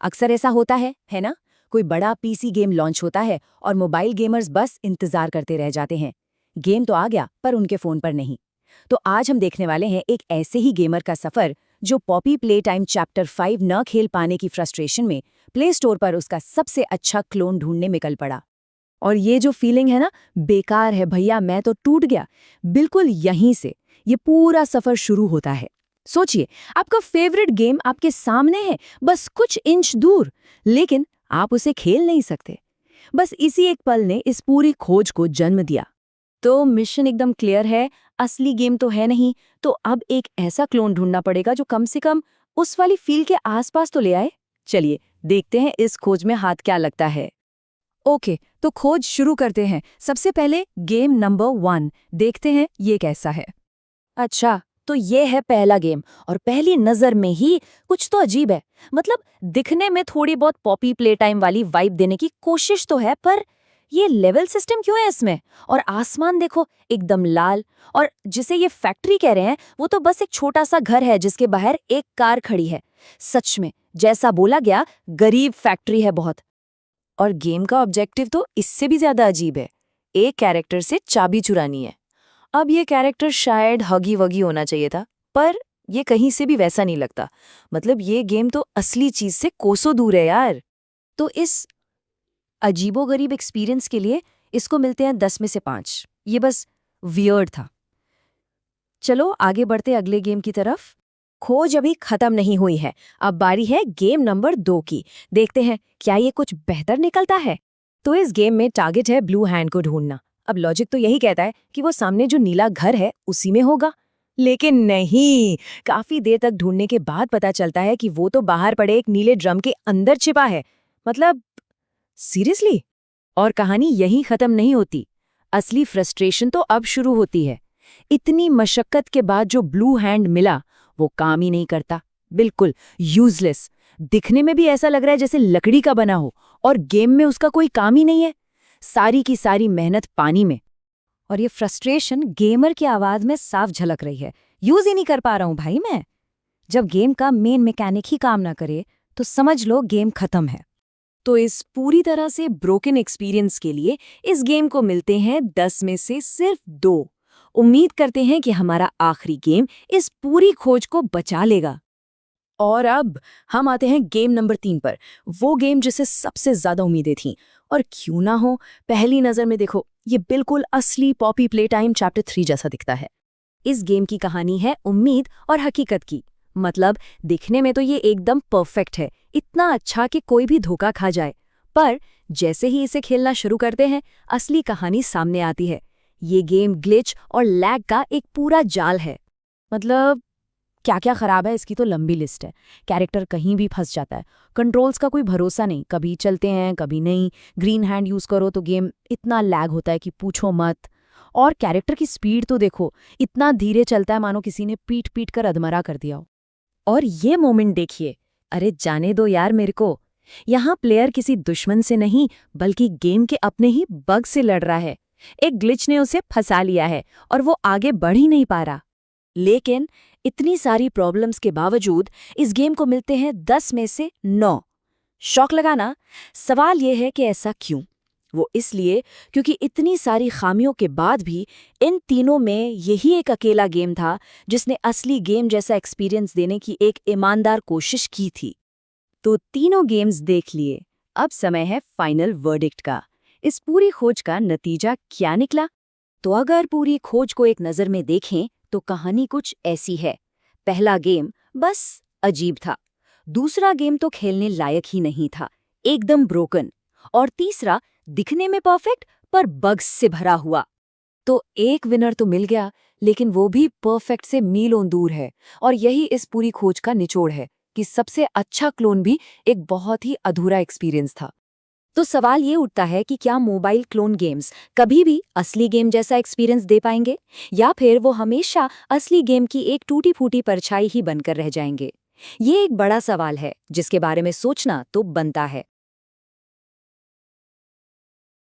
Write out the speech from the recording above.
अक्सर ऐसा होता है ना? कोई बड़ा पीसी गेम लॉन्च होता है और मोबाइल गेमर्स बस इंतजार करते रह जाते हैं। गेम तो आ गया पर उनके फोन पर नहीं। तो आज हम देखने वाले हैं एक ऐसे ही गेमर का सफर जो पॉपी प्ले टाइम चैप्टर 5 न खेल पाने की फ्रस्ट्रेशन में प्ले स्टोर पर उसका सबसे अच्छा क्लोन ढूंढने निकल पड़ा। और ये जो फीलिंग है ना, बेकार है भैया, मैं तो टूट गया, बिल्कुल यहीं से ये पूरा सफर शुरू होता है। सोचिए, आपका फेवरेट गेम आपके सामने है, बस कुछ इंच दूर, लेकिन आप उसे खेल नहीं सकते। बस इसी एक पल ने इस पूरी खोज को जन्म दिया। तो मिशन एकदम क्लियर है, असली गेम तो है नहीं, तो अब एक ऐसा क्लोन ढूंढना पड़ेगा जो कम से कम उस वाली फील के आसपास तो ले आए। चलिए देखते हैं इस खोज में हाथ क्या लगता है। ओके, तो खोज शुरू करते हैं। सबसे पहले गेम नंबर 1 देखते हैं ये कैसा है। अच्छा, तो ये है पहला गेम, और पहली नजर में ही कुछ तो अजीब है। मतलब दिखने में थोड़ी बहुत पॉपी प्ले टाइम वाली वाइब देने की कोशिश तो है, पर ये लेवल सिस्टम क्यों है इसमें? और आसमान देखो, एकदम लाल। और जिसे ये फैक्ट्री कह रहे हैं वो तो बस एक छोटा सा घर है जिसके बाहर एक कार खड़ी है। सच में जैसा बोला गया, गरीब फैक्ट्री है बहुत। और गेम का ऑब्जेक्टिव तो इससे भी ज्यादा अजीब है। एक कैरेक्टर से चाबी चुरानी है। अब ये कैरेक्टर शायद हगी वगी होना चाहिए था, पर ये कहीं से भी वैसा नहीं लगता। मतलब ये गेम तो असली चीज से कोसों दूर है यार। तो इस अजीबोगरीब एक्सपीरियंस के लिए इसको मिलते हैं 10 में से 5। ये बस वियर्ड था। चलो आगे बढ़ते अगले गेम की तरफ। खोज अभी खत्म नहीं हुई है, अब बारी है गेम नंबर 2 की। देखते हैं क्या ये कुछ बेहतर निकलता है। तो इस गेम में टारगेट है ब्लू हैंड को ढूंढना। अब लॉजिक तो यही कहता है कि वो सामने जो नीला घर है उसी में होगा, लेकिन नहीं। काफी देर तक ढूंढने के बाद पता चलता है कि वो तो बाहर पड़े एक नीले ड्रम के अंदर छिपा है। मतलब सीरियसली? और कहानी यहीं खत्म नहीं होती। असली फ्रस्ट्रेशन तो अब शुरू होती है। इतनी मशक्कत के बाद जो ब्लू हैंड मिला वो काम ही नहीं करता, बिल्कुल यूजलेस। दिखने में भी ऐसा लग रहा है जैसे लकड़ी का बना हो, और गेम में उसका कोई काम ही नहीं है। सारी की सारी मेहनत पानी में। और ये फ्रस्ट्रेशन गेमर की आवाज में साफ झलक रही है। यूज ही नहीं कर पा रहा हूं भाई मैं। जब गेम का मेन मैकेनिक ही काम ना करे तो समझ लो गेम खत्म है। तो इस पूरी तरह से ब्रोकन एक्सपीरियंस के लिए इस गेम को मिलते हैं 10 में से सिर्फ 2। उम्मीद करते हैं कि हमारा आखिरी गेम इस पूरी खोज को बचा लेगा। और अब हम आते हैं गेम नंबर 3 पर, वो गेम जिसे सबसे ज्यादा उम्मीदें थीं। और क्यों ना हो, पहली नजर में देखो ये बिल्कुल असली पॉपी प्ले टाइम चैप्टर 3 जैसा दिखता है। इस गेम की कहानी है उम्मीद और हकीकत की। मतलब दिखने में तो ये एकदम परफेक्ट है, इतना अच्छा कि कोई भी धोखा खा जाए। पर जैसे ही इसे खेलना शुरू करते हैं, असली कहानी सामने आती है। ये गेम ग्लिच और लैग का एक पूरा जाल है। मतलब क्या क्या खराब है इसकी तो लंबी लिस्ट है। कैरेक्टर कहीं भी फंस जाता है, कंट्रोल्स का कोई भरोसा नहीं, कभी चलते हैं कभी नहीं। ग्रीन हैंड यूज करो तो गेम इतना लैग होता है कि पूछो मत। और कैरेक्टर की स्पीड तो देखो, इतना धीरे चलता है मानो किसी ने पीट पीट कर अधमरा कर दिया हो। और ये मोमेंट देखिए, अरे जाने दो यार मेरे को। यहाँ प्लेयर किसी दुश्मन से नहीं बल्कि गेम के अपने ही बग से लड़ रहा है। एक ग्लिच ने उसे फंसा लिया है और वो आगे बढ़ ही नहीं पा रहा। लेकिन इतनी सारी प्रॉब्लम्स के बावजूद इस गेम को मिलते हैं 10 में से 9। शौक लगाना? सवाल यह है कि ऐसा क्यों? वो इसलिए क्योंकि इतनी सारी खामियों के बाद भी इन तीनों में यही एक अकेला गेम था जिसने असली गेम जैसा एक्सपीरियंस देने की एक ईमानदार कोशिश की थी। तो तीनों गेम्स देख लिए, अब समय है फाइनल वर्डिक्ट का। इस पूरी खोज का नतीजा क्या निकला? तो अगर पूरी खोज को एक नज़र में देखें तो कहानी कुछ ऐसी है। पहला गेम बस अजीब था, दूसरा गेम तो खेलने लायक ही नहीं था, एकदम ब्रोकन, और तीसरा दिखने में परफेक्ट पर बग्स से भरा हुआ। तो एक विनर तो मिल गया, लेकिन वो भी परफेक्ट से मीलों दूर है। और यही इस पूरी खोज का निचोड़ है कि सबसे अच्छा क्लोन भी एक बहुत ही अधूरा एक्सपीरियंस था। तो सवाल ये उठता है कि क्या मोबाइल क्लोन गेम्स कभी भी असली गेम जैसा एक्सपीरियंस दे पाएंगे, या फिर वो हमेशा असली गेम की एक टूटी फूटी परछाई ही बनकर रह जाएंगे? ये एक बड़ा सवाल है जिसके बारे में सोचना तो बनता है।